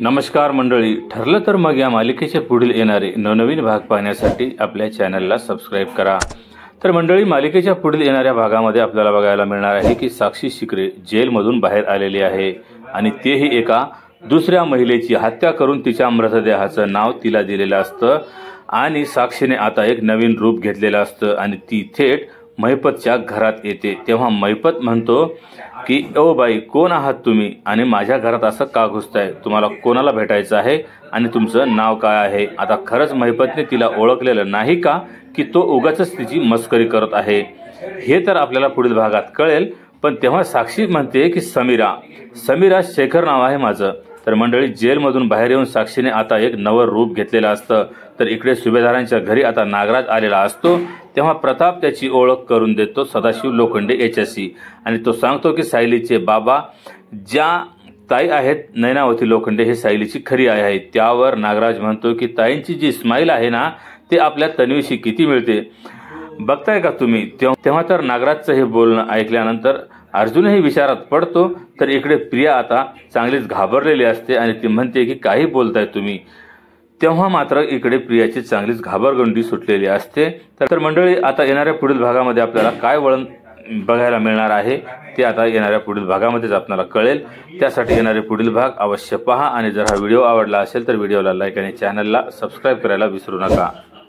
नमस्कार मंडळी, ठरलं तर मग या मालिकेचे पुढील येणारे नवनवीन भाग पाहण्यासाठी आपल्या चॅनलला सबस्क्राईब करा। तर मंडळी, मालिकेच्या पुढील येणाऱ्या भागामध्ये आपल्याला बघायला मिळणार आहे की साक्षी शिकरे जेलमधून बाहेर आलेली आहे आणि तेही एका दुसऱ्या महिलेची हत्या करून तिच्या मृतदेहाचं नाव तिला दिलेलं असतं आणि साक्षीने आता एक नवीन रूप घेतलेलं असतं आणि ती थेट महिपतच्या घरात येते। तेव्हा महिपत म्हणतो की ओ बाई, कोण आहात तुम्ही आणि माझ्या घरात असं का घुसताय? तुम्हाला कोणाला भेटायचं आहे आणि तुमचं नाव काय आहे? आता खरंच महिपतने तिला ओळखलेलं नाही का की तो उगाचच तिची मस्करी करत आहे? हे तर आपल्याला पुढील भागात कळेल। पण तेव्हा साक्षी म्हणते की समीरा शेखर नाव आहे माझं। तर मंडळी, जेलमधून बाहेर येऊन साक्षीने आता एक नवं रूप घेतलेलं असतं। तर इकडे सुभेदारांच्या घरी आता नागराज आलेला असतो। तेव्हा प्रताप त्याची ओळख करून देतो सदाशिव लोखंडे याच्याशी आणि तो सांगतो की सायलीचे बाबा ज्या ताई आहेत नैनावती लोखंडे हे सायलीची खरी आई आहे। त्यावर नागराज म्हणतो की ताईंची जी स्माईल आहे ना, ते आपल्या तन्वीशी किती मिळते बघताय का तुम्ही? तेव्हा तर नागराजचं हे बोलणं ऐकल्यानंतर अर्जुनही विचारात पडतो। तर इकडे प्रिया आता चांगलीच घाबरलेली असते आणि ती म्हणते की काही बोलताय तुम्ही? तेव्हा मात्र इकडे प्रियाची चांगलीच घाबरगंडी सुटलेली असते। तर मंडळी, आता येणाऱ्या पुढील भागामध्ये आपल्याला काय वळण बघायला मिळणार आहे ते आता येणाऱ्या पुढील भागामध्येच आपल्याला कळेल। त्यासाठी येणारे पुढील भाग अवश्य पहा आणि जर हा व्हिडिओ आवडला असेल तर व्हिडिओला लाईक आणि चॅनलला सबस्क्राईब करायला विसरू नका।